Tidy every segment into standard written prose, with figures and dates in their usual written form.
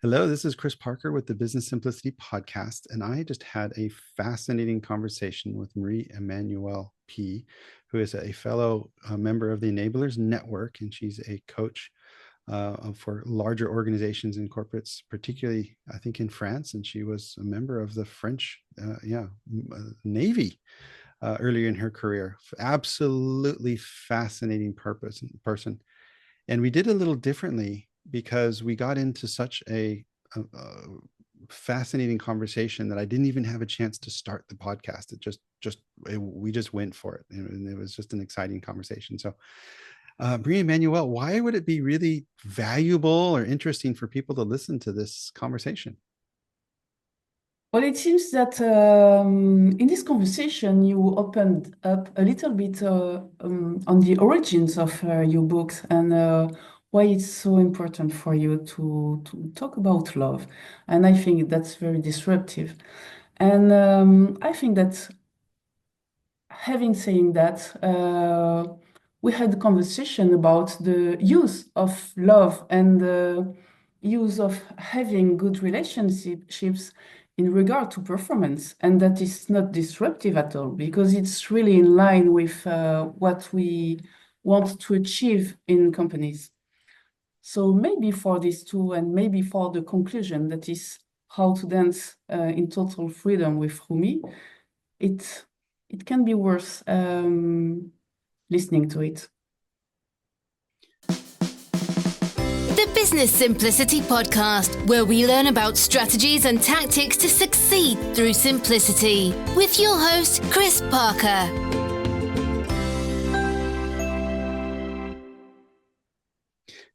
Hello, this is Chris Parker with the Business Simplicity Podcast, and I just had a fascinating conversation with Marie Emmanuelle Py, who is a fellow member of the Enablers Network, and she's a coach for larger organizations and corporates, particularly I think in France, and she was a member of the French, Navy earlier in her career. Absolutely fascinating person. And we did a little differently because we got into such a fascinating conversation that I didn't even have a chance to start the podcast. We just went for it, and it was just an exciting conversation. So, Marie Emmanuelle, why would it be really valuable or interesting for people to listen to this conversation? Well, it seems that in this conversation, you opened up a little bit on the origins of your books and why it's so important for you to talk about love. And I think that's very disruptive. And I think that having saying that, we had a conversation about the use of love and the use of having good relationships in regard to performance, and that is not disruptive at all because it's really in line with what we want to achieve in companies. So maybe for these two, and maybe for the conclusion, that is how to dance in total freedom with Rumi, it it can be worth listening to it. The Business Simplicity Podcast, where we learn about strategies and tactics to succeed through simplicity, with your host, Chris Parker.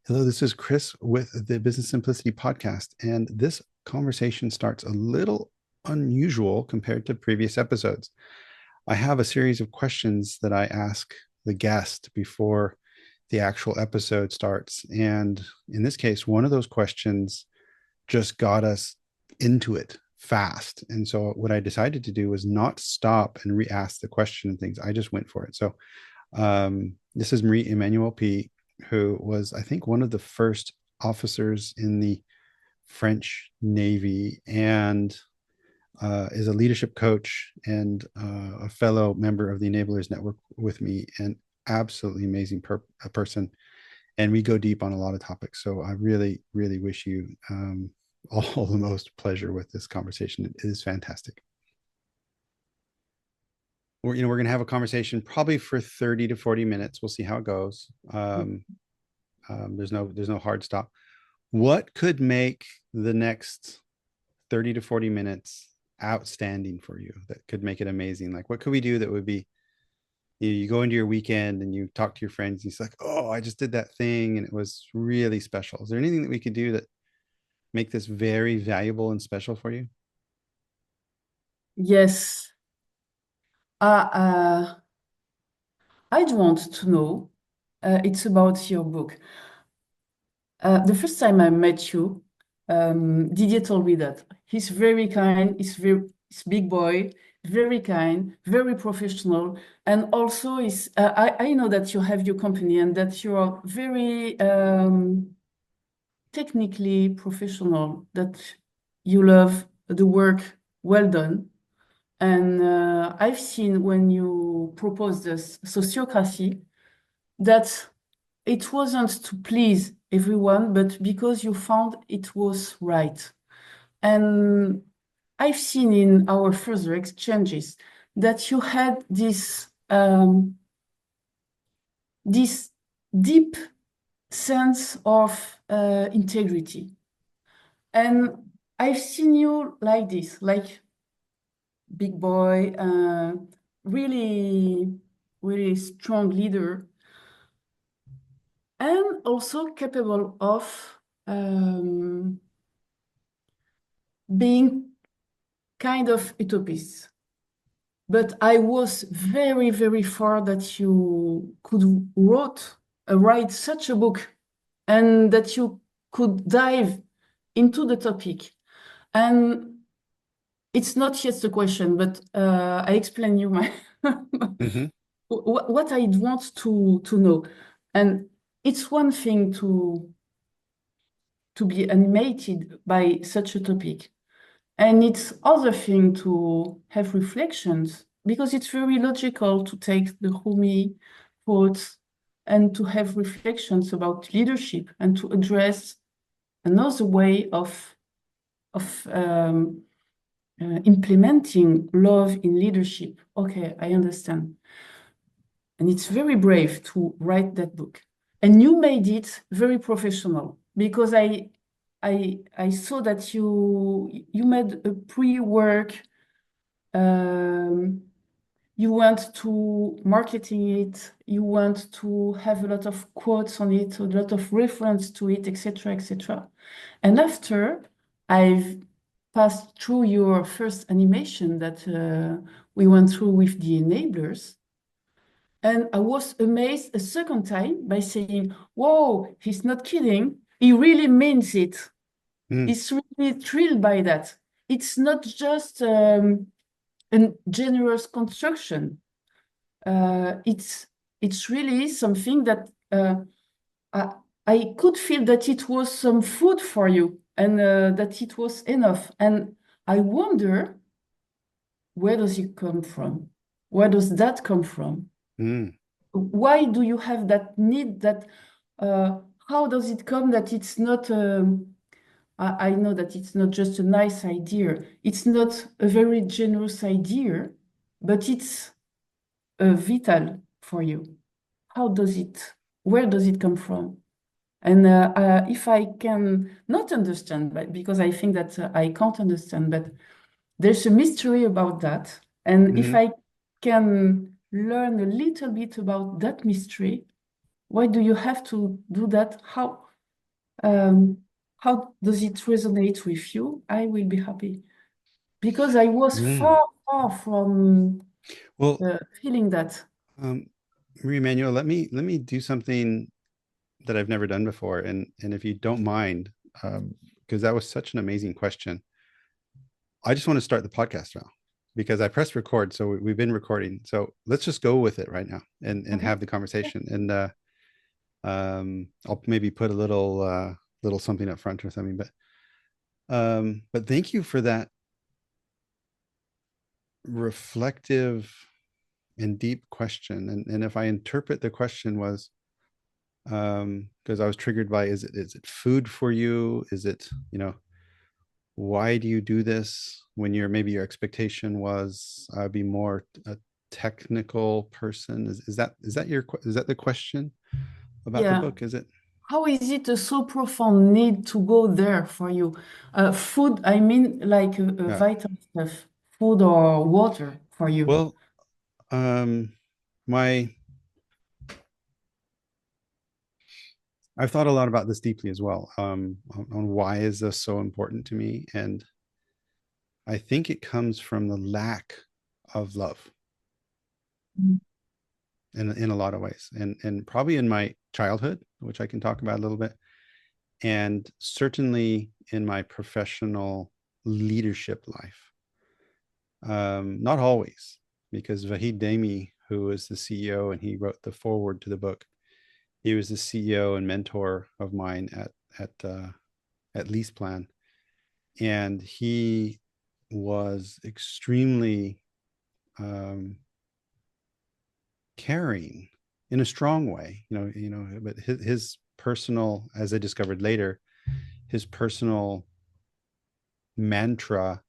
Hello, this is Chris with the Business Simplicity Podcast, and this conversation starts a little unusual compared to previous episodes. I have a series of questions that I ask the guest before the actual episode starts. And in this case, one of those questions just got us into it fast. And so what I decided to do was not stop and re-ask the question and things. I just went for it. So this is Marie Emmanuelle Py, who was, I think, one of the first officers in the French Navy and is a leadership coach and a fellow member of the Enablers Network with me, and absolutely amazing person. And we go deep on a lot of topics. So I really, really wish you all the most pleasure with this conversation. It is fantastic. We're going to have a conversation probably for 30 to 40 minutes. We'll see how it goes. There's no hard stop. What could make the next 30 to 40 minutes outstanding for you, that could make it amazing? Like, what could we do that would be, you go into your weekend and you talk to your friends and it's like, oh, I just did that thing and it was really special. Is there anything that we could do that make this very valuable and special for you? Yes, uh, I'd want to know. It's about your book. The first time I met you, Didier told me that he's very kind. He's big boy, very kind, very professional, and also is. I know that you have your company and that you are very technically professional. That you love the work well done. And I've seen when you proposed this sociocracy that it wasn't to please everyone, but because you found it was right. And I've seen in our further exchanges that you had this deep sense of integrity. And I've seen you like this, like big boy, really, really strong leader, and also capable of being kind of utopist. But I was very, very far that you could write such a book and that you could dive into the topic. And it's not yet the question, but I explain you my Mm-hmm. what I want to know. And it's one thing to be animated by such a topic. And it's other thing to have reflections, because it's very logical to take the Rumi quotes and to have reflections about leadership and to address another way of implementing love in leadership. Okay, I understand. And it's very brave to write that book. And you made it very professional, because I saw that you made a pre-work. You want to marketing it. You want to have a lot of quotes on it, a lot of reference to it, etc., etc. And after I've passed through your first animation that we went through with the enablers, and I was amazed a second time by saying, whoa, he's not kidding. He really means it. He's really thrilled by that. It's not just a generous construction. It's really something that I could feel that it was some food for you, and that it was enough. And I wonder, where does it come from? Where does that come from? Why do you have that need? That how does it come that it's not? I know that it's not just a nice idea. It's not a very generous idea, but it's vital for you. How does it? Where does it come from? And if I can not understand, but because I think that I can't understand, but there's a mystery about that. And if I can learn a little bit about that mystery, why do you have to do that? How does it resonate with you? I will be happy, because I was far from feeling that. Marie Emmanuelle, let me do something that I've never done before, and if you don't mind, because that was such an amazing question. I just want to start the podcast now, because I pressed record, so we've been recording. So let's just go with it right now and Okay. have the conversation. And I'll maybe put a little something up front or something. But thank you for that reflective and deep question. And if I interpret the question was, because I was triggered by, is it food for you? Is it, why do you do this when maybe your expectation was be more a technical person? Is that the question about the Yeah. book? Is it? How is it a so profound need to go there for you? Food, I mean, like Yeah. vital stuff, food or water for you. Well, my I've thought a lot about this deeply as well, on why is this so important to me, and I think it comes from the lack of love Mm. in a lot of ways, and probably in my childhood, which I can talk about a little bit, and certainly in my professional leadership life. Not always, because Vahid Dami, who is the CEO and he wrote the foreword to the book, he was the CEO and mentor of mine at LeasePlan, and he was extremely caring in a strong way, but his personal, as I discovered later, his personal mantra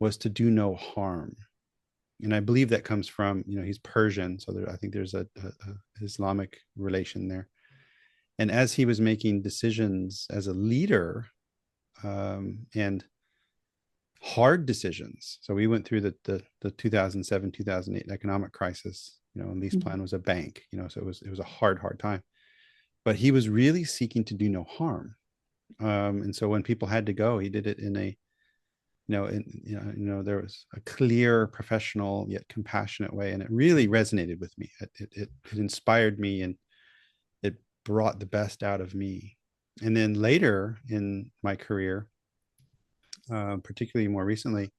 was to do no harm. And I believe that comes from, he's Persian, so I think there's a Islamic relation there. And as he was making decisions as a leader, and hard decisions, so we went through the 2007 2008 economic crisis, and LeasePlan was a bank, so it was a hard time, but he was really seeking to do no harm. And so when people had to go, he did it in a there was a clear, professional yet compassionate way, and it really resonated with me. It inspired me, and it brought the best out of me. And then later in my career, particularly more recently,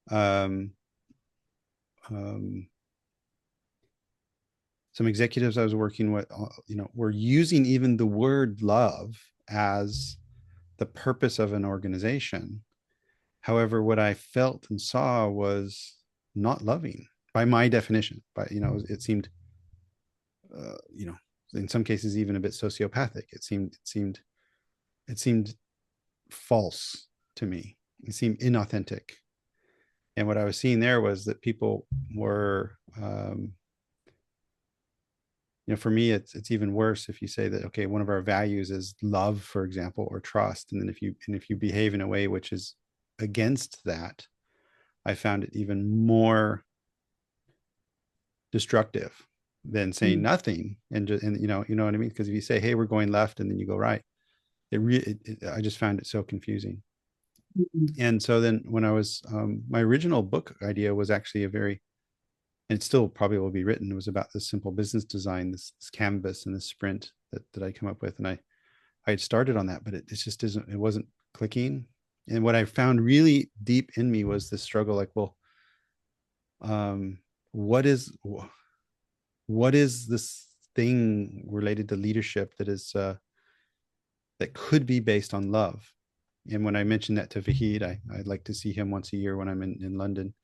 some executives I was working with, were using even the word love as the purpose of an organization. However, what I felt and saw was not loving by my definition. But it seemed, you know, in some cases even a bit sociopathic. It seemed false to me. It seemed inauthentic. And what I was seeing there was that people were, for me, it's even worse if you say that, okay, one of our values is love, for example, or trust. And then if you behave in a way which is against that, I found it even more destructive than saying nothing. And just, and you know what I mean? Because if you say, hey, we're going left, and then you go right, I just found it so confusing. And so then when I was, my original book idea was actually and it still probably will be written. It was about this simple business design, this canvas and this sprint that I come up with. And I had started on that, but it just it wasn't clicking. And what I found really deep in me was this struggle, like, well, what is this thing related to leadership that could be based on love? And when I mentioned that to Vahid, I'd like to see him once a year when I'm in London.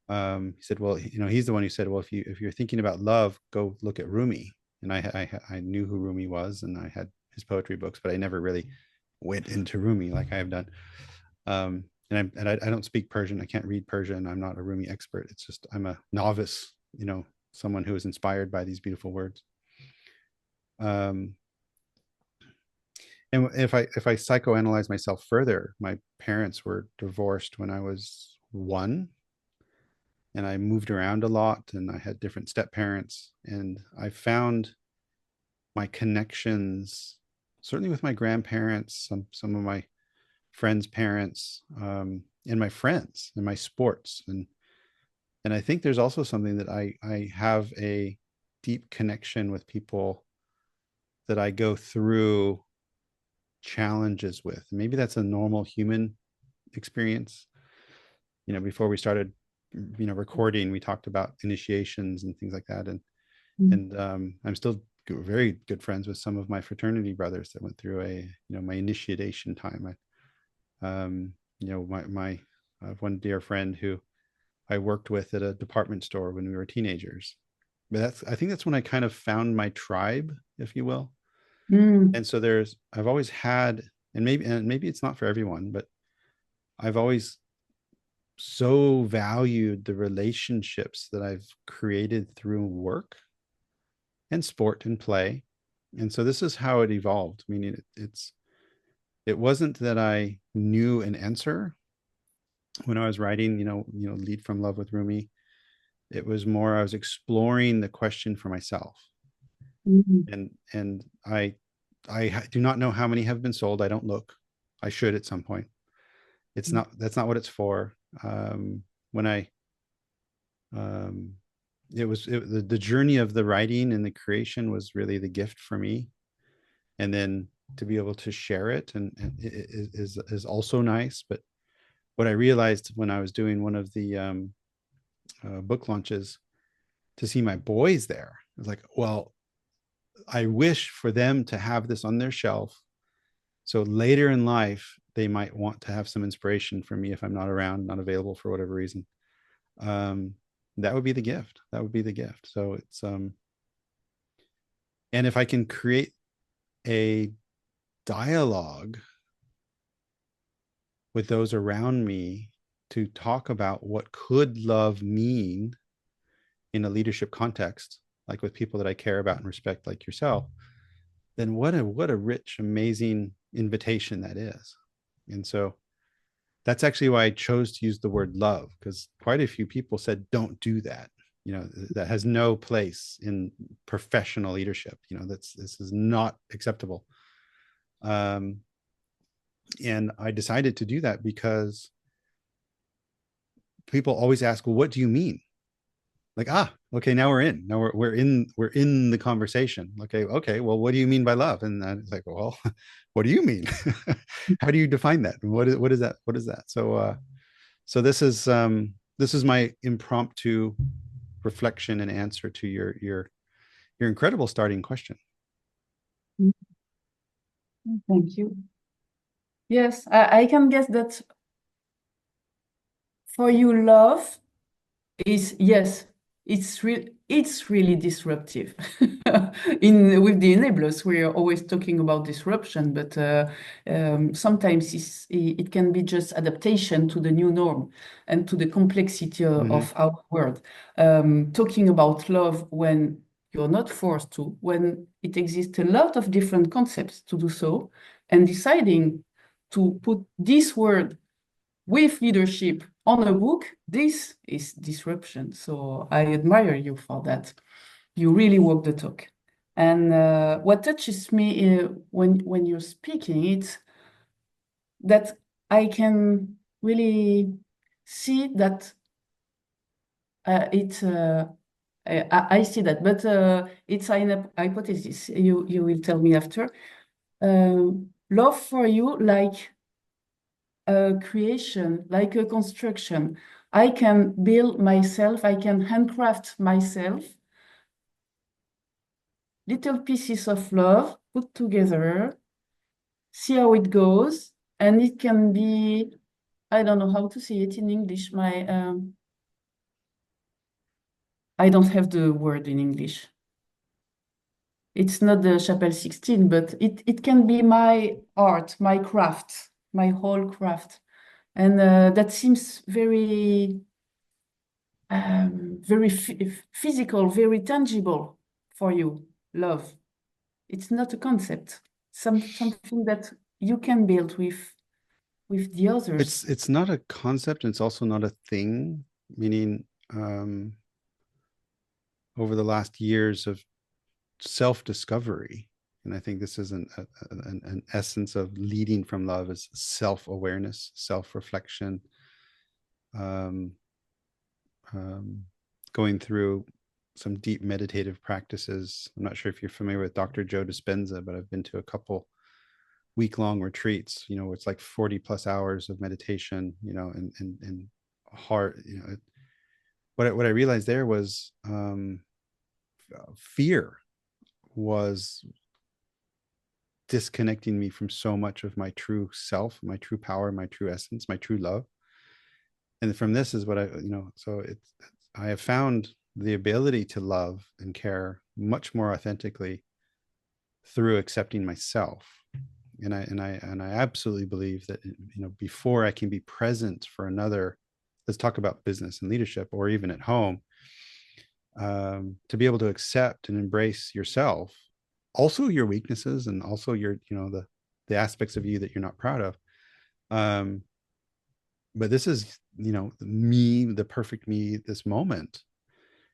He said, well, he's the one who said, well, if you're thinking about love, go look at Rumi. And I knew who Rumi was, and I had his poetry books, but I never really went into Rumi like I have done. And I don't speak Persian. I can't read Persian. I'm not a Rumi expert. It's just, I'm a novice, someone who is inspired by these beautiful words. And if I psychoanalyze myself further, my parents were divorced when I was 1. And I moved around a lot, and I had different step parents, and I found my connections, certainly with my grandparents, some of my friends' parents, and my friends and my sports. And I think there's also something that I have a deep connection with people that I go through challenges with. Maybe that's a normal human experience. Before we started recording, we talked about initiations and things like that, and I'm still very good friends with some of my fraternity brothers that went through my initiation time. My one dear friend who I worked with at a department store when we were teenagers. But I think that's when I kind of found my tribe, if you will. And so I've always had, and maybe it's not for everyone, but I've always so valued the relationships that I've created through work and sport and play. And so this is how it evolved. Meaning it wasn't that I knew an answer when I was writing, Lead from Love with Rumi. It was more, I was exploring the question for myself. And I do not know how many have been sold. I don't look. I should at some point. That's not what it's for. The journey of the writing and the creation was really the gift for me. And then to be able to share it and it is also nice. But what I realized when I was doing one of the book launches, to see my boys there, I was like, well, I wish for them to have this on their shelf, so later in life they might want to have some inspiration from me if I'm not around, not available for whatever reason. That would be the gift. So it's and if I can create a dialogue with those around me to talk about what could love mean in a leadership context, like with people that I care about and respect, like yourself, then what a rich, amazing invitation that is. And so that's actually why I chose to use the word love, because quite a few people said, don't do that. That has no place in professional leadership. This is not acceptable. And I decided to do that because people always ask, well, what do you mean? Like, okay, now we're in the conversation. Okay, well, what do you mean by love? And it's like, well, what do you mean? How do you define that? What is that? So this is my impromptu reflection and answer to your incredible starting question. Thank you. Yes, I can guess that for you, love is, yes, it's really disruptive. In with the enablers, we are always talking about disruption, but sometimes it can be just adaptation to the new norm and to the complexity Hmm. of our world. Talking about love when you're not forced to, when it exists a lot of different concepts to do so, and deciding to put this word with leadership on a book, this is disruption. So I admire you for that. You really walk the talk. And what touches me when you're speaking, it's that I can really see that it. I see that, but it's an hypothesis. You will tell me after. Love for you, like a creation, like a construction. I can build myself, I can handcraft myself, little pieces of love put together, see how it goes, and it can be, I don't know how to say it in English. I don't have the word in English. It's not the Chapelle 16, but it can be my art, my craft, my whole craft. And that seems very very physical, very tangible for you, love. It's not a concept, something that you can build with the others. It's not a concept, and it's also not a thing, meaning over the last years of self-discovery, and I think this is an essence of leading from love, is self-awareness, self-reflection, um, um, going through some deep meditative practices. I'm not sure if you're familiar with Dr. Joe Dispenza, but I've been to a couple week-long retreats. It's like 40 plus hours of meditation, and heart. What I realized there was fear was disconnecting me from so much of my true self, my true power, my true essence, my true love. And from this is what so I have found the ability to love and care much more authentically through accepting myself. And I absolutely believe that, before I can be present for another, let's talk about business and leadership, or even at home, to be able to accept and embrace yourself, also your weaknesses, and also your, the aspects of you that you're not proud of. Um, but this is, me, the perfect me, this moment.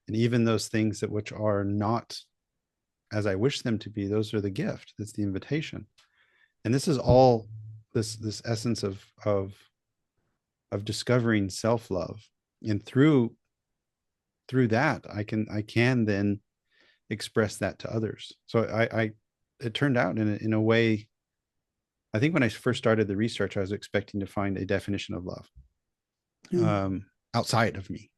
And even those things that which are not as I wish them to be, those are the gift. That's the invitation. And this is all this essence of discovering self-love. And through that, I can then express that to others. So I it turned out in a way. I think when I first started the research, I was expecting to find a definition of love Mm. outside of me,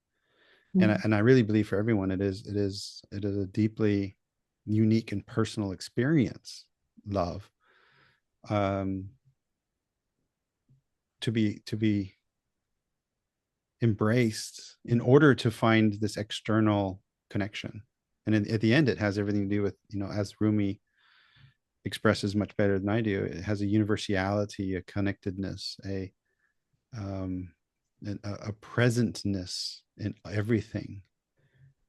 and Mm. I really believe for everyone it is a deeply unique and personal experience. Love, um, to be embraced in order to find this external connection. And at the end, it has everything to do with, as Rumi expresses much better than I do, it has a universality, a connectedness, um, a presentness in everything.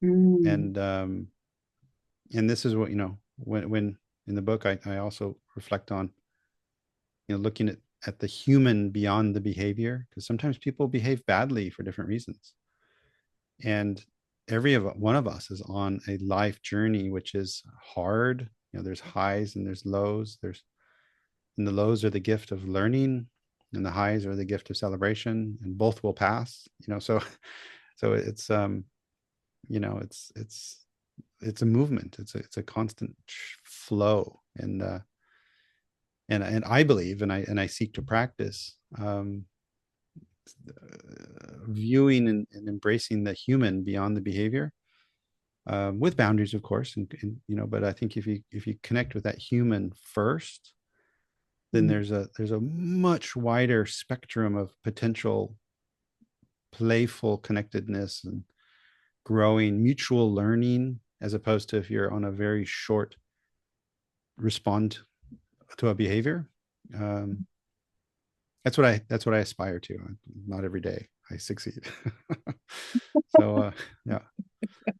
Mm. And this is what, when in the book, I also reflect on, looking at the human beyond the behavior, because sometimes people behave badly for different reasons. And one of us is on a life journey which is hard. There's highs and there's lows. And the lows are the gift of learning, and the highs are the gift of celebration, and both will pass. So it's it's a movement. It's a constant flow. And I believe, and I seek to practice, viewing and embracing the human beyond the behavior, with boundaries, of course. And but I think if you connect with that human first, then there's a much wider spectrum of potential playful connectedness and growing mutual learning, as opposed to if you're on a very short respond to a behavior. That's what I aspire to. Not every day I succeed. So yeah.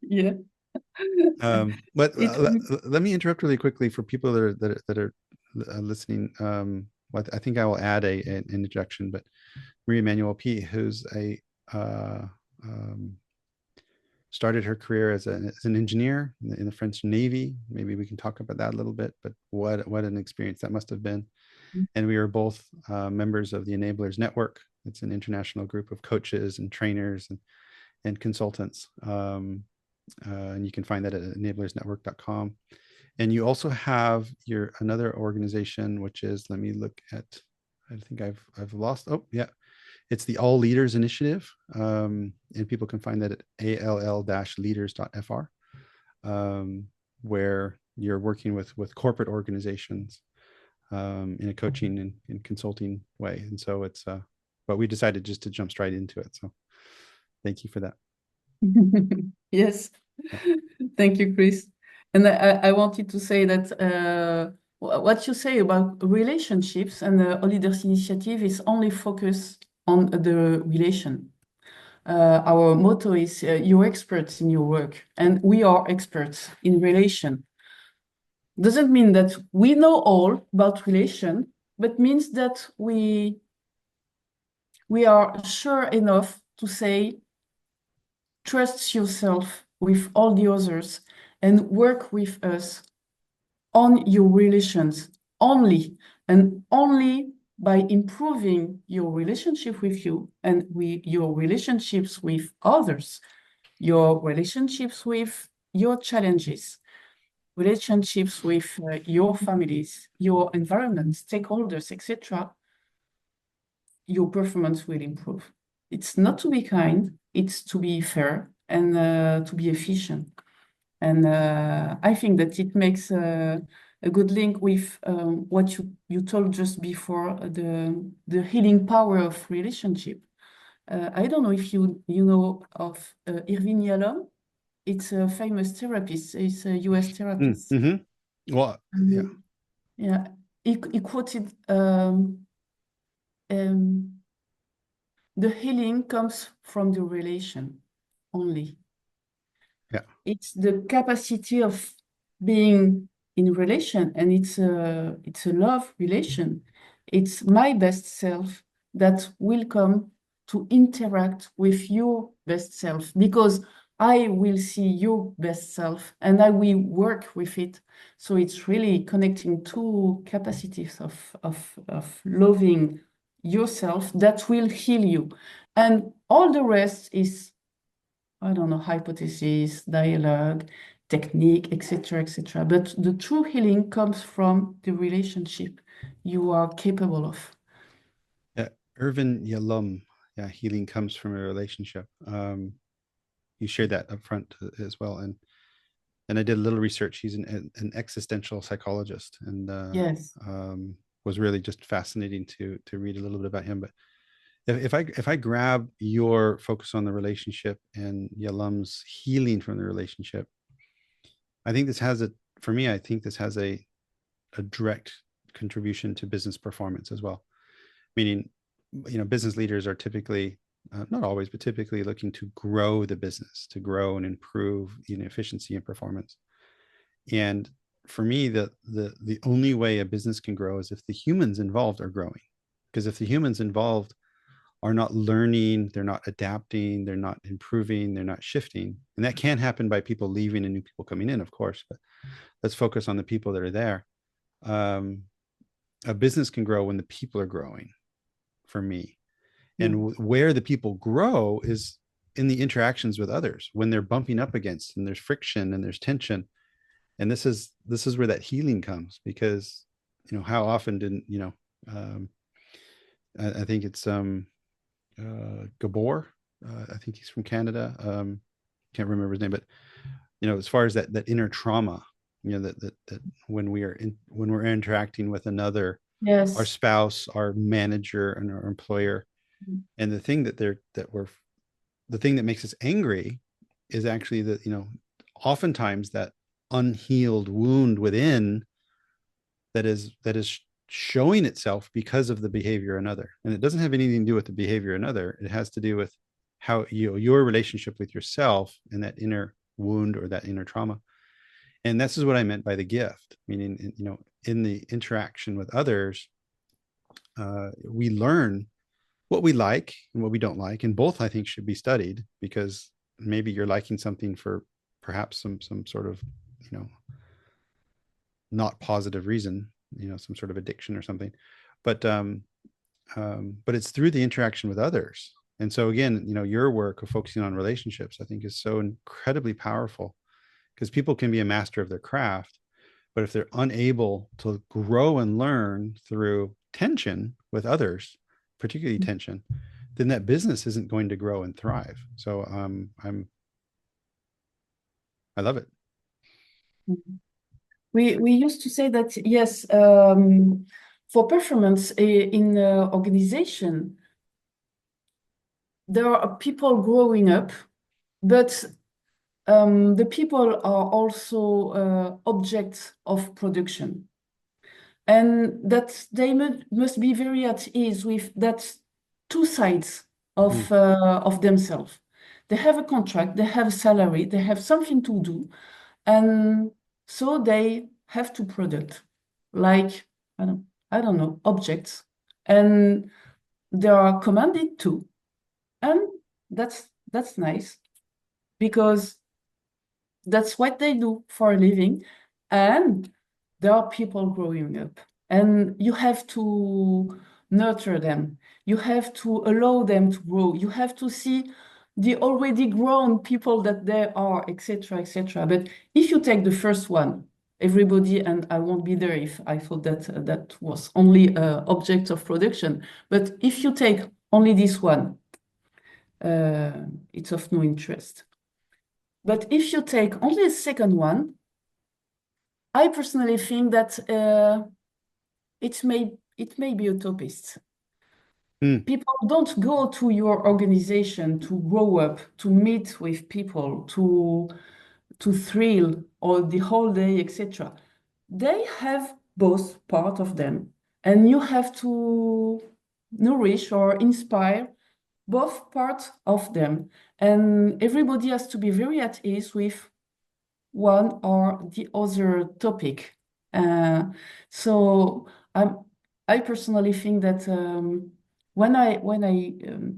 Yeah. But It, let me interrupt really quickly for people that are listening. I think I will add an introduction, but Marie Emmanuelle Py, who's a started her career as an engineer in the French Navy. Maybe we can talk about that a little bit, but what an experience that must have been. And we were both members of the Enablers Network. It's an international group of coaches and trainers and consultants. And you can find that at enablersnetwork.com. And you also have another organization, which is, let me look at, I think I've lost. Oh, yeah. It's the All Leaders Initiative. And people can find that at all-leaders.fr, where you're working with corporate organizations in a coaching and consulting way. And so but we decided just to jump straight into it. So thank you for that. yes. Thank you, Chris. And I wanted to say that what you say about relationships and the All Leaders Initiative is only focused on the relation. Our motto is you're experts in your work, and we are experts in relation. Doesn't mean that we know all about relation, but means that we are sure enough to say, trust yourself with all the others and work with us on your relations only, and only by improving your relationship with you and your relationships with others, your relationships with your challenges, relationships with your families, your environment, stakeholders, etc., your performance will improve. It's not to be kind, it's to be fair and to be efficient. And I think that it makes a good link with what you told just before, the healing power of relationship. I don't know if you know of Irvin Yalom. It's a famous therapist. He's a US therapist. Mm-hmm. Well, yeah. Yeah. He quoted, the healing comes from the relation only. Yeah. It's the capacity of being in relation, and it's a love relation. It's my best self that will come to interact with your best self, because I will see your best self and I will work with it. So it's really connecting two capacities of loving yourself that will heal you. And all the rest is, I don't know, hypothesis, dialogue, technique, etc., etc. But the true healing comes from the relationship you are capable of. Yeah, Irvin Yalom. Yeah, healing comes from a relationship. You shared that up front as well, and I did a little research. He's an existential psychologist, and Yes. Was really just fascinating to read a little bit about him. But if I grab your focus on the relationship and Yalom's healing from the relationship, I think this has a direct contribution to business performance as well. Meaning, business leaders are typically, not always, but typically looking to grow the business, to grow and improve efficiency and performance. And for me, the only way a business can grow is if the humans involved are growing. Because if the humans involved are not learning, they're not adapting, they're not improving, they're not shifting. And that can happen by people leaving and new people coming in, of course, but let's focus on the people that are there. A business can grow when the people are growing, for me. And where the people grow is in the interactions with others, when they're bumping up against and there's friction and there's tension. And this is where that healing comes, because, how often didn't, I think it's Gabor. I think he's from Canada. Can't remember his name, but as far as that inner trauma, that when we're interacting with another, our Yes. spouse, our manager, and our employer. And the thing the thing that makes us angry is actually that, oftentimes that unhealed wound within that is showing itself because of the behavior of another. And it doesn't have anything to do with the behavior of another. It has to do with how your relationship with yourself and that inner wound or that inner trauma. And this is what I meant by the gift, meaning, in the interaction with others, we learn what we like and what we don't like. And both, I think, should be studied, because maybe you're liking something for perhaps some sort of, not positive reason, some sort of addiction or something. But but it's through the interaction with others. And so again, your work of focusing on relationships, I think, is so incredibly powerful, because people can be a master of their craft, but if they're unable to grow and learn through tension with others, particularly tension, then that business isn't going to grow and thrive. So I love it. We used to say that, yes, for performance in organization, there are people growing up, but the people are also objects of production. And that they must be very at ease with that two sides of themselves. They have a contract, they have a salary, they have something to do, and so they have to produce, like, I don't know, objects, and they are commanded to, and that's nice, because that's what they do for a living, and there are people growing up, and you have to nurture them. You have to allow them to grow. You have to see the already grown people that they are, etc., etc. But if you take the first one, everybody, and I won't be there if I thought that that was only object of production. But if you take only this one, it's of no interest. But if you take only the second one, I personally think that it may be utopist. People don't go to your organization to grow up, to meet with people, to thrill or the whole day, etc. They have both part of them, and you have to nourish or inspire both parts of them. And everybody has to be very at ease with one or the other topic. So I personally think that when I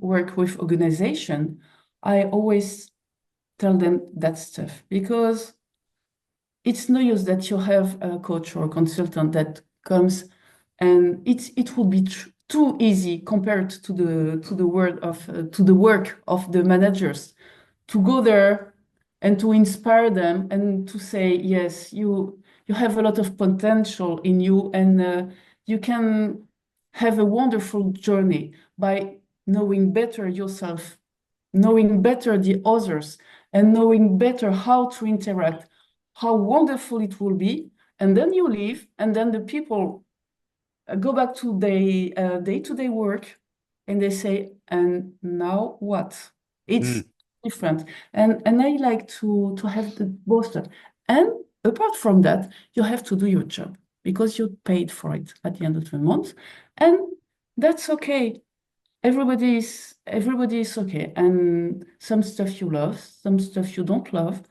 work with organization, I always tell them that stuff, because it's no use that you have a coach or a consultant that comes, and it would be too easy compared to the work of the managers to go there and to inspire them and to say, yes, you have a lot of potential in you, and you can have a wonderful journey by knowing better yourself, knowing better the others, and knowing better how to interact, how wonderful it will be. And then you leave, and then the people go back to their day-to-day work, and they say, and now what? It's different. And I like to have the both. And apart from that, you have to do your job, because you paid for it at the end of the month. And that's okay. Everybody is okay. And some stuff you love, some stuff you don't love,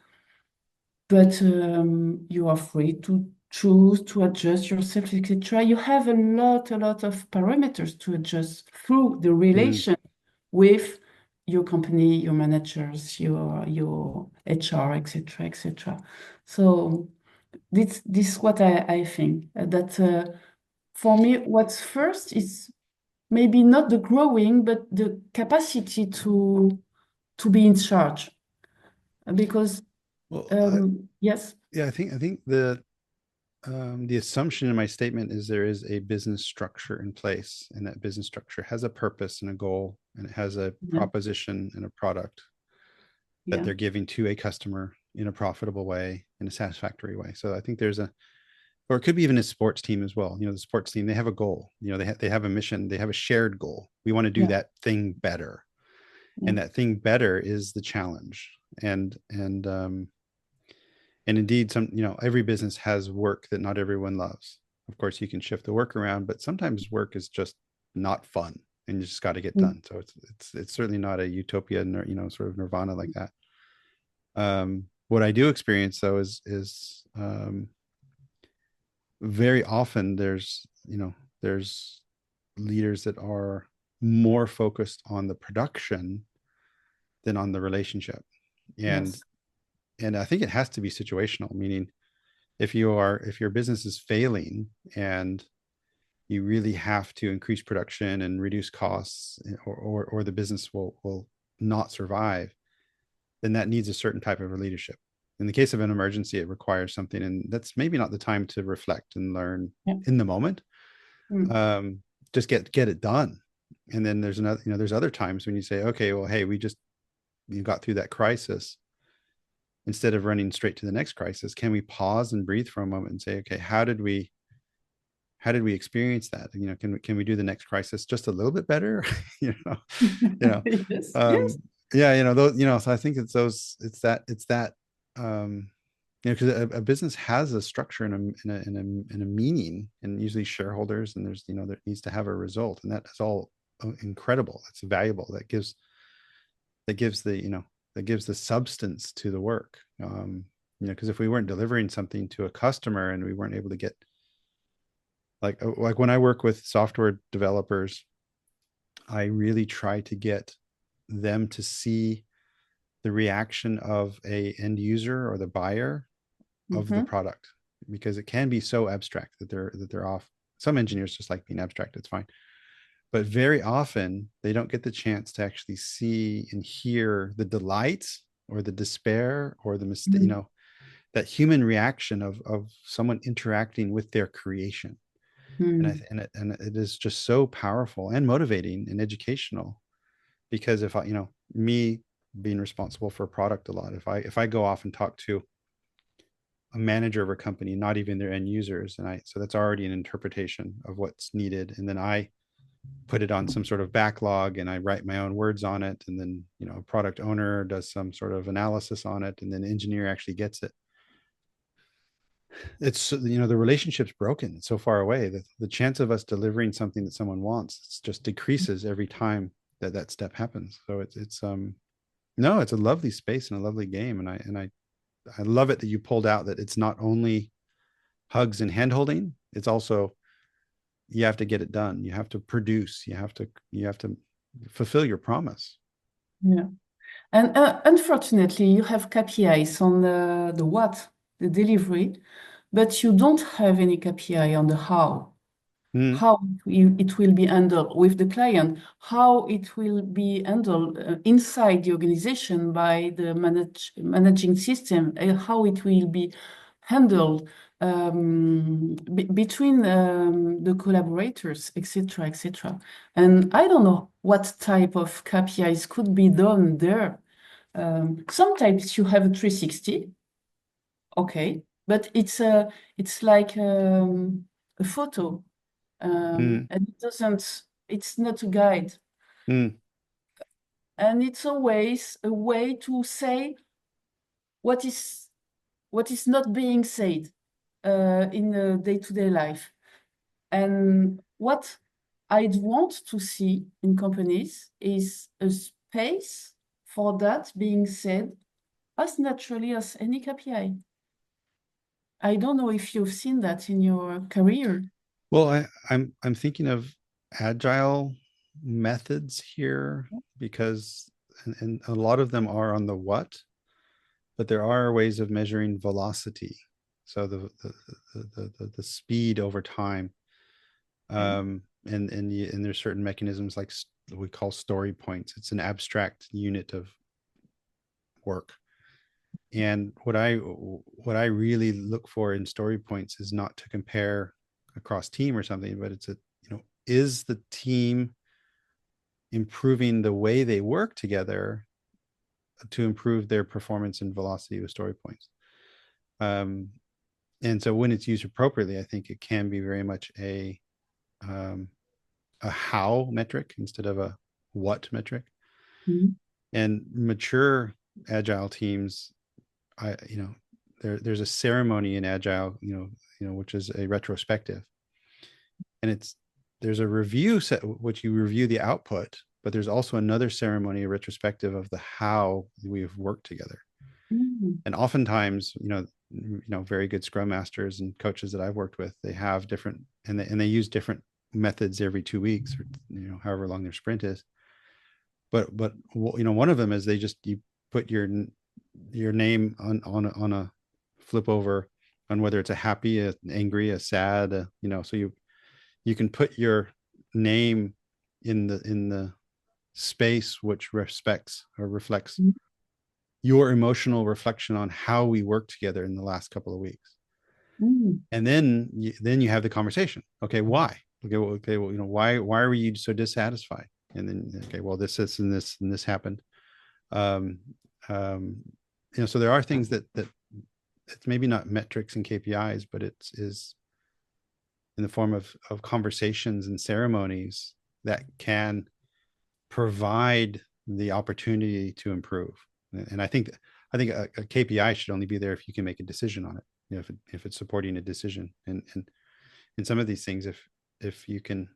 but you are free to choose to adjust yourself, etc. You have a lot of parameters to adjust through the relation with your company, your managers, your HR, etc., etc. So this is what I think, that for me, what's first is maybe not the growing, but the capacity to be in charge, because Well, yes. yeah, I think the assumption in my statement is there is a business structure in place, and that business structure has a purpose and a goal, and it has a Yeah. proposition and a product that Yeah. they're giving to a customer in a profitable way, in a satisfactory way. So I think there's or it could be even a sports team as well. The sports team, they have a goal, they have a mission, they have a shared goal. We want to do Yeah. that thing better. Yeah. And that thing better is the challenge. And indeed, every business has work that not everyone loves. Of course, you can shift the work around, but sometimes work is just not fun, and you just got to get done. So it's certainly not a utopia, sort of nirvana like that. What I do experience though is very often there's leaders that are more focused on the production than on the relationship, and Yes. and I think it has to be situational, meaning if your business is failing and you really have to increase production and reduce costs, or the business will not survive, then that needs a certain type of leadership. In the case of an emergency, it requires something, and that's maybe not the time to reflect and learn Yeah. in the moment. Mm. Just get it done. And then there's other times when you say, okay, well, hey, you got through that crisis. Instead of running straight to the next crisis, can we pause and breathe for a moment and say, okay, how did we experience that? Can we do the next crisis just a little bit better? you know you know Yes. um Yes. yeah, so I think it's that because a business has a structure and a meaning, and usually shareholders, and there's there needs to have a result, and that is all incredible. It's valuable. That gives the substance to the work. Because if we weren't delivering something to a customer and we weren't able to get, like when I work with software developers, I really try to get them to see the reaction of a end user or the buyer of the Mm-hmm. product, because it can be so abstract that they're off. Some engineers just like being abstract, it's fine, but very often they don't get the chance to actually see and hear the delight or the despair or the mistake, Mm. that human reaction of someone interacting with their creation. And Mm. it is just so powerful and motivating and educational, because if me being responsible for a product a lot, if I go off and talk to a manager of a company, not even their end users, so that's already an interpretation of what's needed, and then I put it on some sort of backlog and I write my own words on it, and then a product owner does some sort of analysis on it, and then engineer actually gets it. It's the relationship's broken. It's so far away that the chance of us delivering something that someone wants just decreases every time that step happens. So it's no, it's a lovely space and a lovely game, and I love it that you pulled out that it's not only hugs and hand holding, it's also you have to get it done, you have to produce, you have to fulfill your promise. Yeah. And unfortunately, you have KPIs on the what, the delivery, but you don't have any KPI on the how. Mm, How it will be handled with the client, how it will be handled inside the organization by the managing system, how it will be handled between the collaborators, etc., etc. And I don't know what type of KPIs could be done there. Sometimes you have a 360, okay, but it's like a photo, mm, and it's not a guide. mm, And it's always a way to say what is not being said in a day-to-day life. And what I'd want to see in companies is a space for that being said as naturally as any KPI. I don't know if you've seen that in your career. well, I'm thinking of agile methods here, because and a lot of them are on the what, but there are ways of measuring velocity, so the speed over time. Okay. And there's certain mechanisms like we call story points. It's an abstract unit of work. And what I really look for in story points is not to compare across team or something, but is the team improving the way they work together to improve their performance and velocity with story points. um And so when it's used appropriately, I think it can be very much um, a how metric instead of a what metric. Mhm. And mature agile teams, there's a ceremony in agile, which is a retrospective, and there's a review set, which you review the output, but there's also another ceremony, a retrospective of the how we've worked together. Mhm. And oftentimes, very good scrum masters and coaches that I've worked with, they have different, and they use different methods every 2 weeks, or however long their sprint is. But one of them is you put your name on a flip over on whether it's a happy, a angry, a sad, so you can put your name in the space which respects or reflects Mhm. your emotional reflection on how we worked together in the last couple of weeks. Mhm. And then you have the conversation. Okay, why? Well, why were you so dissatisfied? And then, okay, well, and this happened. Um, um, so there are things that it's maybe not metrics and KPIs, but it is in the form of conversations and ceremonies that can provide the opportunity to improve. And I think a KPI should only be there if you can make a decision on it. If it's supporting a decision, and in some of these things, if you can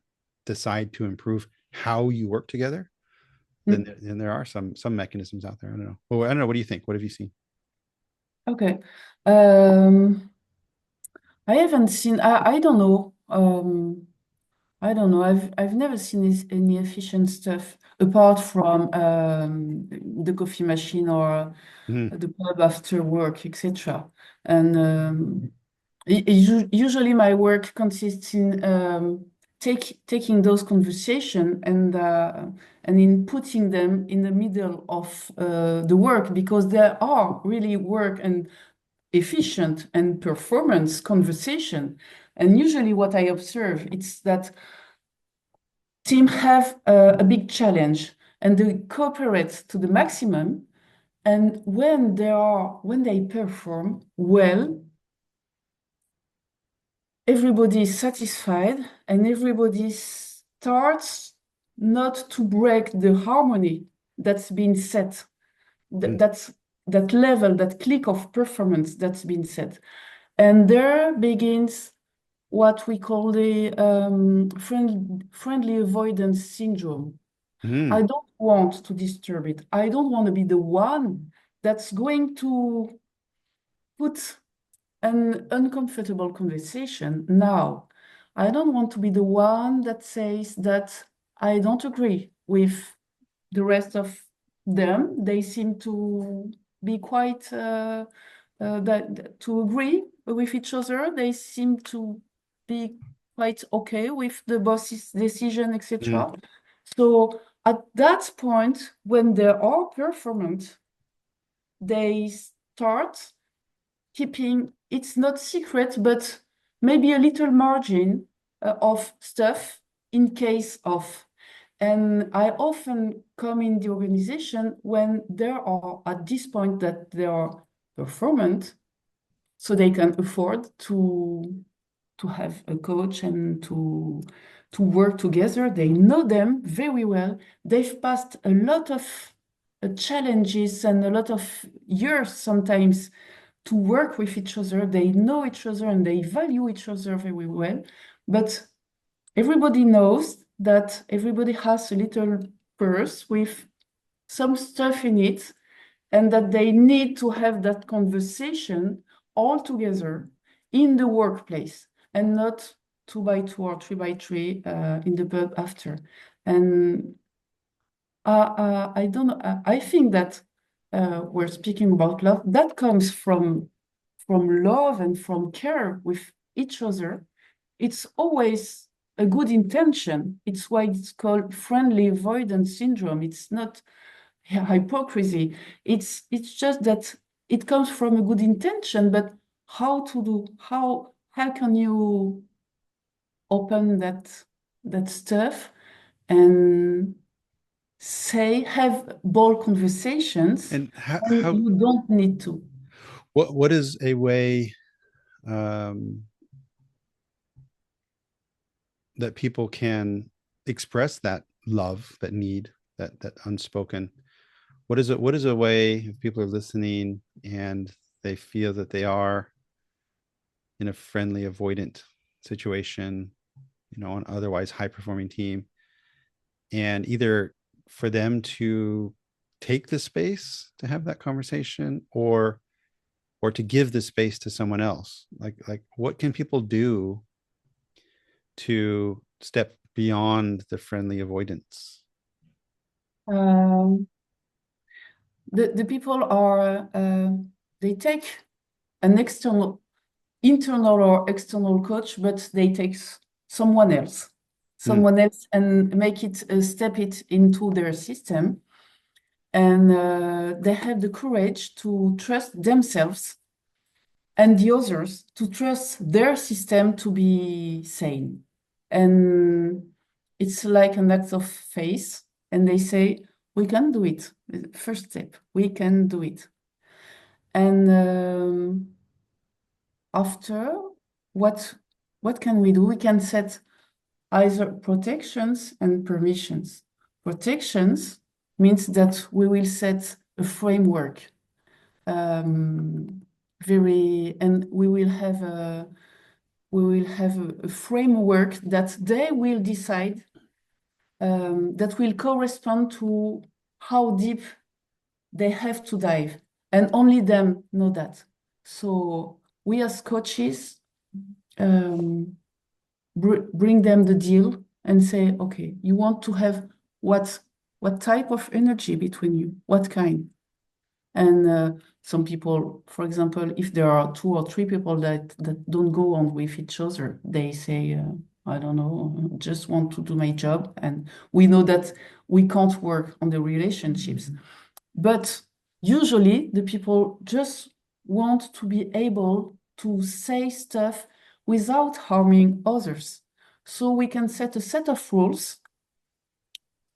decide to improve how you work together, then there are some mechanisms out there. I don't know. Well, I don't know. What do you think? What have you seen? Okay. Um, I haven't seen, I don't know. I don't know. I've never seen any efficient stuff apart from the coffee machine or Mm-hmm. the pub after work, etc. And usually my work consists in taking those conversations and in putting them in the middle of the work, because there are really work and efficient and performance conversation. And usually what I observe is that teams have a big challenge and they cooperate to the maximum. And when they perform well, everybody is satisfied and everybody starts not to break the harmony that's been set. That's that level, that click of performance that's been set. And there begins what we call the friendly avoidance syndrome. I Mm-hmm. don't want to disturb it. I don't want to be the one that's going to put an uncomfortable conversation now. I don't want to be the one that says that I don't agree with the rest of them. They seem to be quite to agree with each other. They seem to be quite okay with the boss's decision, Mm-hmm. etc. So at that point, when they are performant, they start keeping, it's not secret, but maybe a little margin of stuff in case of. And I often come in the organization when there are at this point that they are performant, so they can afford to have a coach and to work together. They know them very well. They've passed a lot of challenges and a lot of years sometimes to work with each other. They know each other and they value each other very well. But everybody knows that everybody has a little purse with some stuff in it, and that they need to have that conversation all together in the workplace and not 2 by 2 or 3 by 3 in the pub after. And I don't know. I think that we're speaking about love. That comes from love and from care with each other. It's always a good intention. It's why it's called friendly avoidance syndrome. It's not hypocrisy. It's just that it comes from a good intention, but how to do how can you open that stuff and have bold conversations And when how you don't need to. what is a way that people can express that love, that need, that unspoken. What is a way, if people are listening and they feel that they are in a friendly avoidant situation, an otherwise high performing team, and either for them to take the space to have that conversation, or to give the space to someone else, like what can people do to step beyond the friendly avoidance? The people are they take an internal or external coach, but they take someone else and make it step it into their system, and they have the courage to trust themselves and the others to trust their system to be sane. And it's like an act of faith, and they say, we can do it. First step, we can do it. And after, what can we do? We can set either protections and permissions. Protections means that we will set a framework, and we will have a framework that they will decide, that will correspond to how deep they have to dive, and only them know that. So we as coaches bring them the deal and say, okay, you want to have what type of energy between you, what kind? And some people, for example, if there are 2 or 3 people that don't go on with each other, they say, I don't know, just want to do my job. And we know that we can't work on the relationships. But usually the people just want to be able to say stuff without harming others. So we can set a set of rules,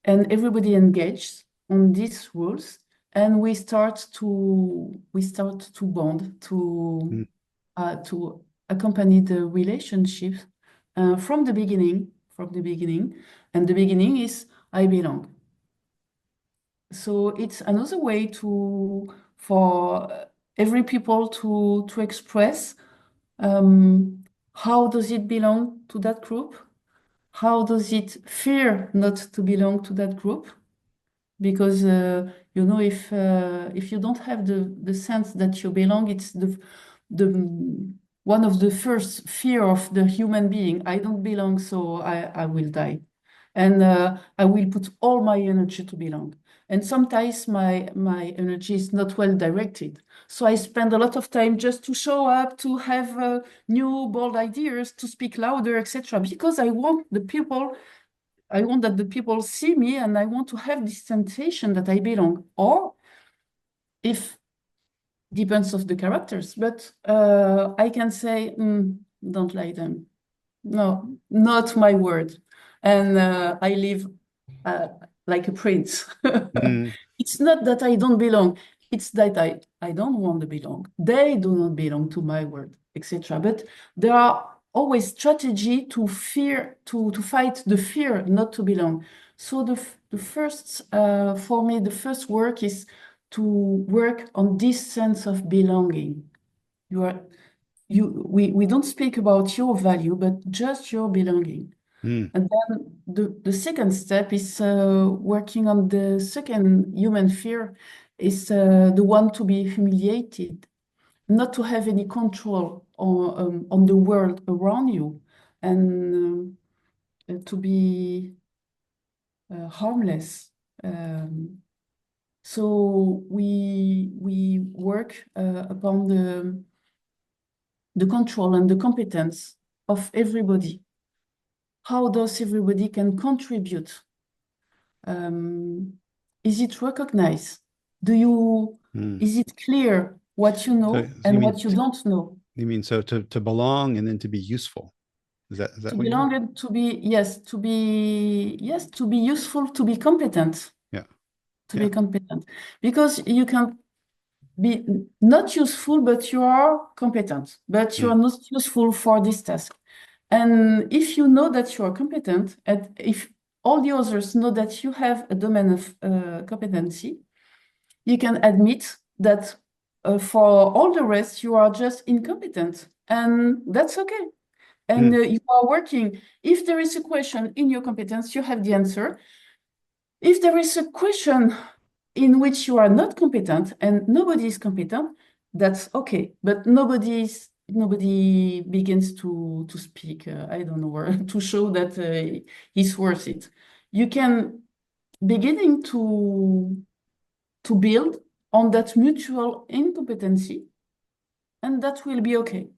and everybody engages on these rules, and we start to bond, to accompany the relationship from the beginning. And the beginning is I belong. So it's another way for every people to express how does it belong to that group? How does it fear not to belong to that group? Because if you don't have the sense that you belong, it's the one of the first fear of the human being. I don't belong, so I will die, and I will put all my energy to belong. And sometimes my energy is not well directed, so I spend a lot of time just to show up, to have new bold ideas, to speak louder, etc. Because I want that the people see me, and I want to have this sensation that I belong. Or if depends of the characters, but I can say, don't like them. No, not my word. And I live like a prince. It's not that I don't belong. It's that I don't want to belong. They do not belong to my word, etc. But there are always strategy to fight the fear not to belong. So the first for me, the first work is to work on this sense of belonging. We don't speak about your value, but just your belonging. And then the second step is working on the second human fear, is the one to be humiliated, not to have any control on the world around you, and to be harmless. So we work upon the control and the competence of everybody. How does everybody can contribute? Is it recognized? Is it clear what you know and what you don't know? You mean so to belong and then to be useful? Is that To what belong and to be useful, to be competent. Yeah. To be competent. Because you can be not useful, but you are competent, but you are not useful for this task. And if you know that you are competent, and if all the others know that you have a domain of competency, you can admit that for all the rest, you are just incompetent, and that's okay. And you are working. If there is a question in your competence, you have the answer. If there is a question in which you are not competent and nobody is competent, that's okay. But nobody begins to speak. I don't know where to show that he's worth it. You can beginning to build on that mutual incompetency, and that will be okay.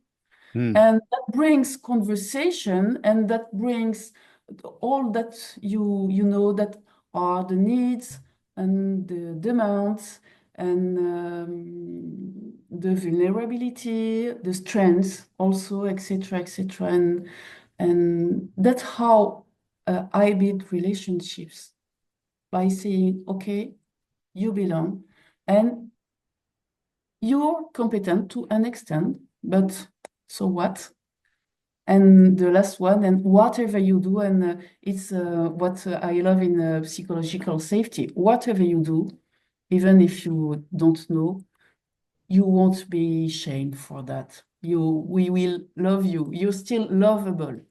And that brings conversation, and that brings all that you know that are the needs and the demands and the vulnerability, the strengths also, etc., etc. And that's how I build relationships, by saying, okay, you belong, and you're competent to an extent, but so what? And the last one, and whatever you do, and it's what I love in psychological safety. Whatever you do, even if you don't know, you won't be shamed for that. We will love you. You're still lovable.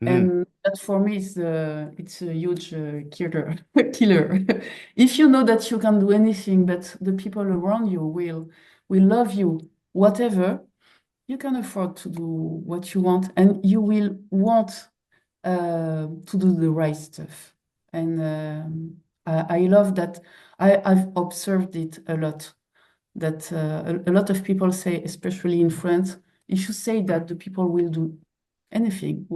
And that for me is it's a huge killer. Killer. If you know that you can do anything, but the people around you will love you, whatever, you can afford to do what you want, and you will want to do the right stuff. And I love that. I've observed it a lot. That a lot of people say, especially in France, if you say that, the people will do anything,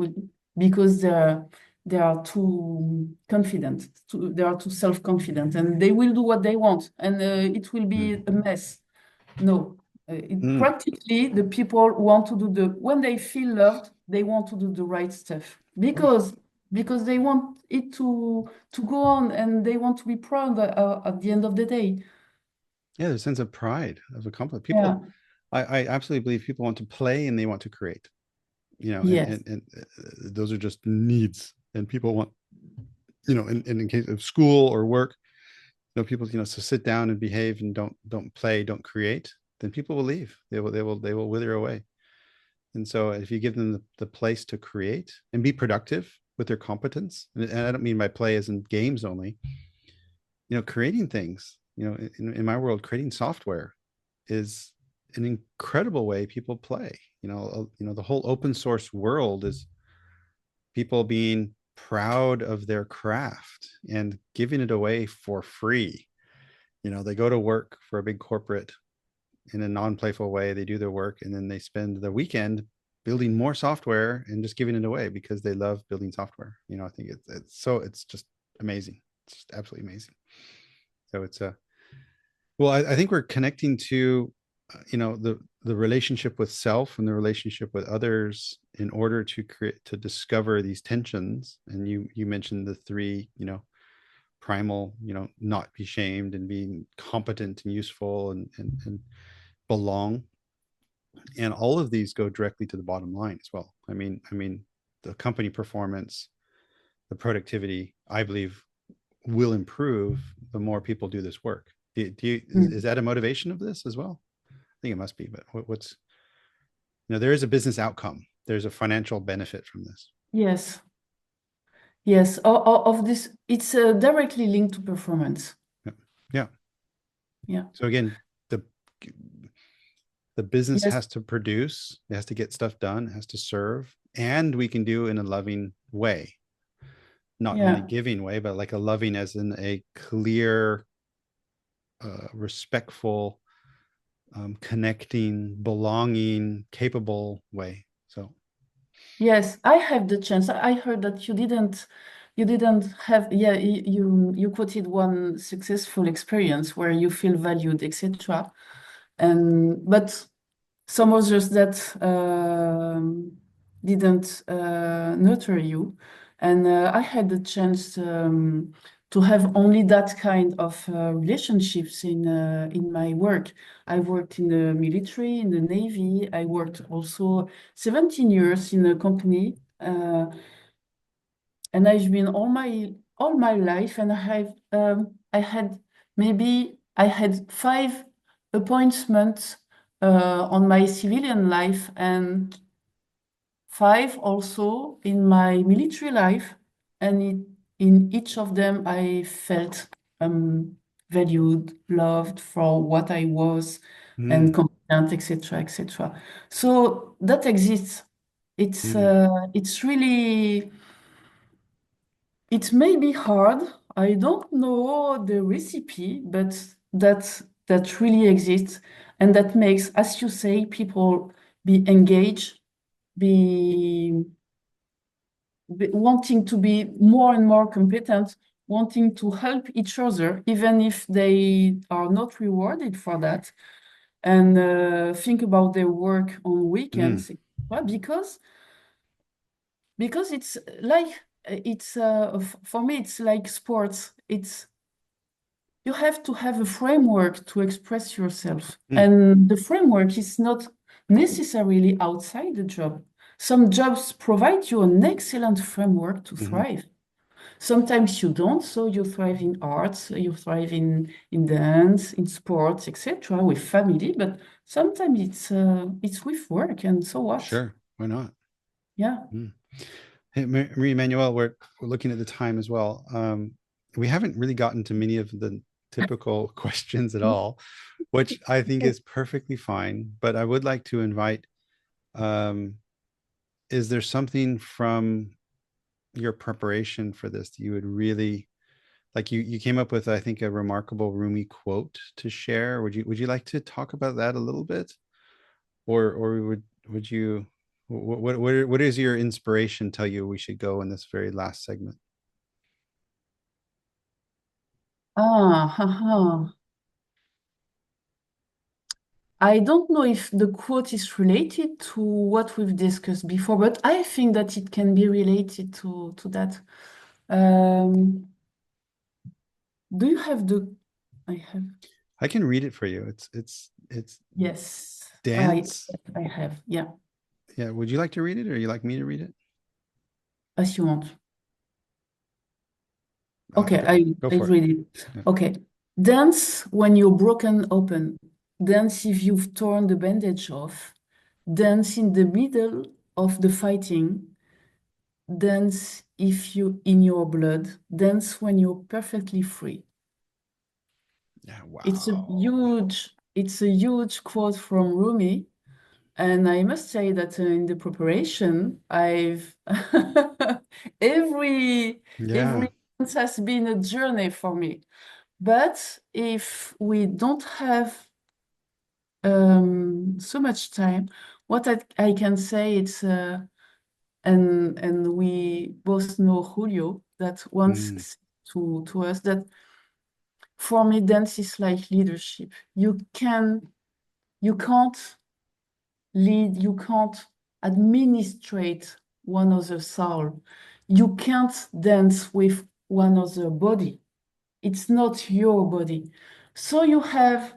because they are too confident, they are too self-confident, and they will do what they want, and it will be a mess. No, practically the people want to do when they feel loved, they want to do the right stuff, because they want it to go on, and they want to be proud at the end of the day. Yeah, there's a sense of pride, of accomplishment. People, I absolutely believe people want to play and they want to create. Yes. And those are just needs, and people want, in case of school or work, people, so sit down and behave and don't play, don't create, then people will leave. They will wither away. And so if you give them the place to create and be productive with their competence, and I don't mean by play as in games only, creating things, in my world, creating software is an incredible way people play. The whole open source world is people being proud of their craft and giving it away for free. They go to work for a big corporate in a non-playful way. They do their work, and then they spend the weekend building more software and just giving it away because they love building software. I think it's just amazing. It's just absolutely amazing. So it's well, I think we're connecting to the relationship with self and the relationship with others in order to discover these tensions. And you mentioned the three, primal, not be shamed, and being competent and useful, and belong. And all of these go directly to the bottom line as well. I mean, the company performance, the productivity, I believe, will improve the more people do this work. Is that a motivation of this as well? I think it must be, but what's, there is a business outcome. There's a financial benefit from this. Yes. Of this, it's directly linked to performance. Yeah. So again, the business has to produce, it has to get stuff done, it has to serve, and we can do in a loving way, not only giving way, but like a loving as in a clear, respectful, connecting, belonging, capable way. So yes, I have the chance. I heard that you didn't have, you quoted one successful experience where you feel valued, etc. And but some others that didn't nurture you. And I had the chance to have only that kind of relationships in my work. I worked in the military, in the Navy. I worked also 17 years in a company, and I've been all my life, and I had 5 appointments on my civilian life and 5 also in my military life, and in each of them I felt valued, loved for what I was, and competent, etc., etc. So that exists. It's really, it may be hard. I don't know the recipe, but that really exists, and that makes, as you say, people be engaged, be wanting to be more and more competent, wanting to help each other, even if they are not rewarded for that, and think about their work on weekends, etc. Because it's like for me, it's like sports. It's you have to have a framework to express yourself, and the framework is not necessarily outside the job. Some jobs provide you an excellent framework to thrive. Sometimes you don't, so you thrive in arts, you thrive in dance, in sports, etc., with family. But sometimes it's with work, and so what? Sure, why not? Yeah. Hey, Marie Emmanuelle, we're looking at the time as well. We haven't really gotten to many of the typical questions at all, which I think is perfectly fine. But I would like to invite, is there something from your preparation for this that you would really like? You came up with, I think, a remarkable Rumi quote to share. Would you like to talk about that a little bit, or would you? What is your inspiration tell you we should go in this very last segment? Haha. I don't know if the quote is related to what we've discussed before, but I think that it can be related to that. Do you have the? I can read it for you. It's Yes. dance. I have. Yeah. Yeah. Would you like to read it, or you like me to read it? As you want. Okay, Go I for it. read it. Yeah. Okay. Dance when you're broken open. Dance if you've torn the bandage off. Dance in the middle of the fighting. Dance if you in your blood. Dance when you're perfectly free. Yeah. It's a Wow. huge quote from Rumi. And I must say that in the preparation, I've Yeah. every month has been a journey for me. But if we don't have so much time, what I can say it's and we both know Julio that once said to us that for me dance is like leadership. You can't lead, you can't administrate one other soul. You can't dance with one other body. It's not your body. So you have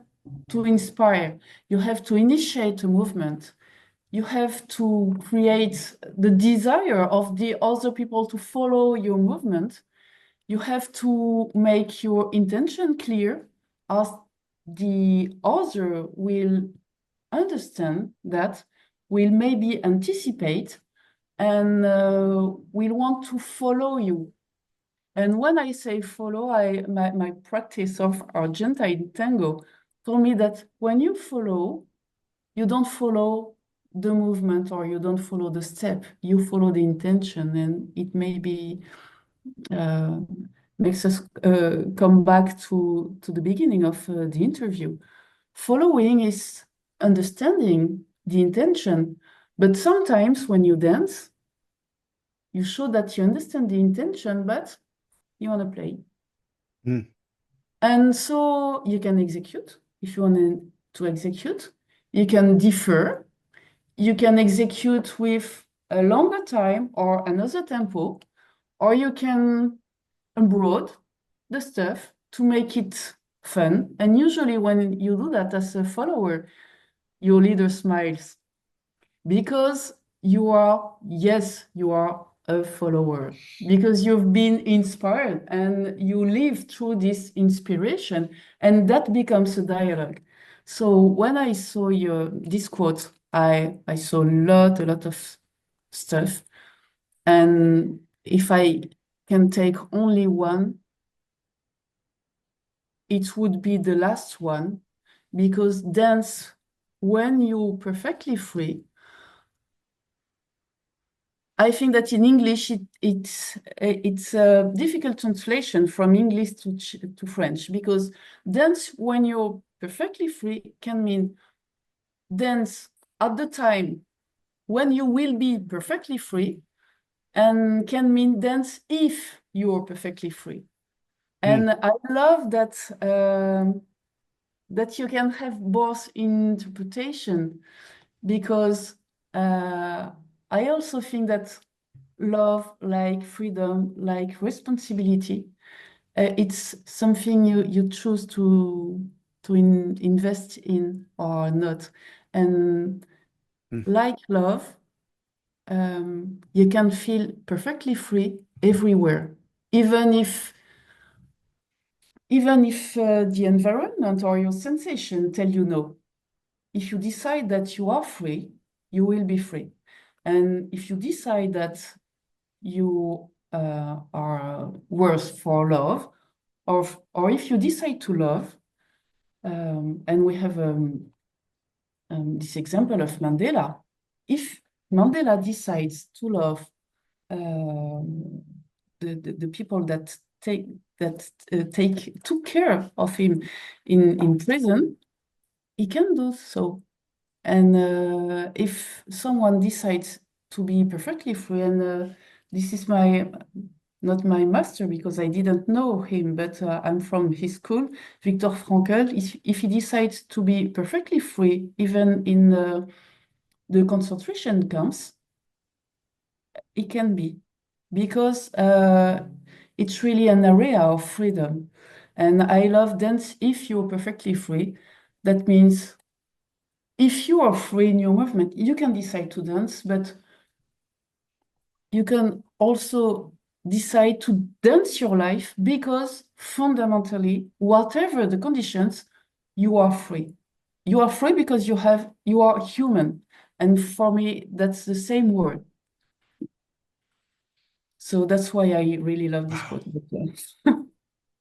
to inspire, you have to initiate a movement, you have to create the desire of the other people to follow your movement. You have to make your intention clear, as the other will understand that, will maybe anticipate, and will want to follow you. And when I say follow, my practice of Argentine tango told me that when you follow, you don't follow the movement or you don't follow the step, you follow the intention. And it maybe makes us come back to the beginning of the interview. Following is understanding the intention, but sometimes when you dance, you show that you understand the intention, but you want to play. And so you can execute if you want to execute. You can defer. You can execute with a longer time or another tempo, or you can embroad the stuff to make it fun. And usually when you do that as a follower, your leader smiles because you are a follower, because you've been inspired and you live through this inspiration, and that becomes a dialogue. So when I saw this quote, I saw a lot of stuff. And if I can take only one, it would be the last one, because dance, when you're perfectly free, I think that in English it's a difficult translation from English to French, because dance when you're perfectly free can mean dance at the time when you will be perfectly free, and can mean dance if you're perfectly free. And I love that that you can have both interpretation, because I also think that love, like freedom, like responsibility, it's something you choose to invest in or not. And like love, you can feel perfectly free everywhere, even if the environment or your sensation tell you no. If you decide that you are free, you will be free. And if you decide that you are worth for love, or if you decide to love, and we have this example of Mandela. If Mandela decides to love the people that took care of him in prison, he can do so. And if someone decides to be perfectly free, and this is not my master because I didn't know him, but I'm from his school, Viktor Frankl, if he decides to be perfectly free, even in the concentration camps, it can be, because it's really an area of freedom. And I love dance if you're perfectly free. That means if you are free in your movement, you can decide to dance, but you can also decide to dance your life, because fundamentally, whatever the conditions, you are free. You are free because you are human. And for me, that's the same word. So that's why I really love this quote.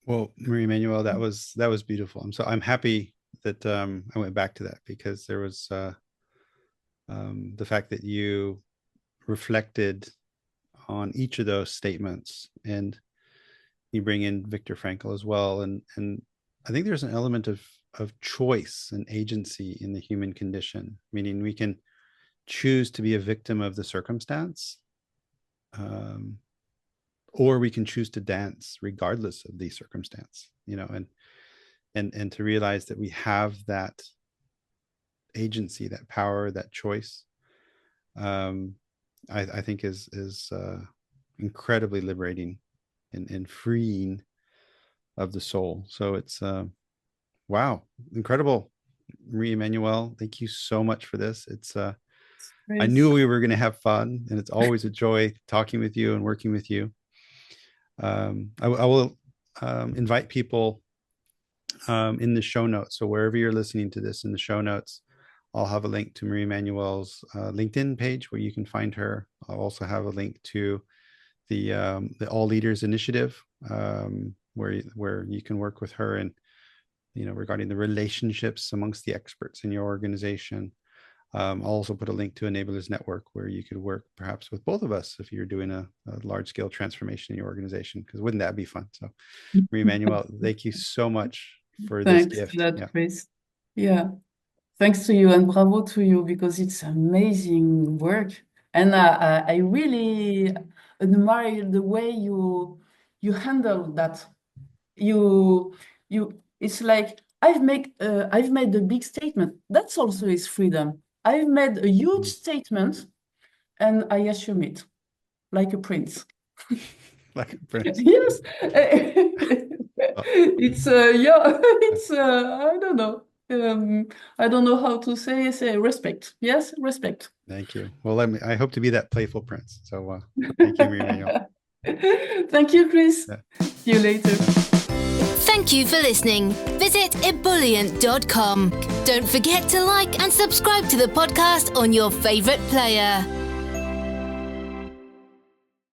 Well, Marie Emmanuelle, that was beautiful. I'm happy that I went back to that, because there was the fact that you reflected on each of those statements, and you bring in Viktor Frankl as well, and I think there's an element of choice and agency in the human condition, meaning we can choose to be a victim of the circumstance, or we can choose to dance regardless of the circumstance, and to realize that we have that agency, that power, that choice, I think is incredibly liberating and freeing of the soul. So it's wow, incredible. Marie Emmanuelle, thank you so much for this. It's I knew we were going to have fun, and it's always a joy talking with you and working with you. I will invite people in the show notes. So wherever you're listening to this, in the show notes, I'll have a link to Marie Emmanuelle's LinkedIn page where you can find her. I'll also have a link to the All Leaders Initiative, where you can work with her, and regarding the relationships amongst the experts in your organization. I'll also put a link to Enablers Network, where you could work perhaps with both of us if you're doing a large-scale transformation in your organization, because wouldn't that be fun? So, Marie Emmanuelle, thank you so much for this gift. Thanks for that, Chris. Yeah, thanks to you, and bravo to you, because it's amazing work. And I really admire the way you handle that. It's like I've made a big statement. That's also is freedom. I've made a huge statement, and I assume it like a prince. Like a prince. Yes. It's yeah, it's I don't know. I don't know how to say respect. Yes, respect. Thank you. Well, I hope to be that playful prince. So thank you, Marie Emmanuelle. Thank you, Chris. Yeah. See you later. Thank you for listening. Visit ebullient.com. Don't forget to like and subscribe to the podcast on your favorite player.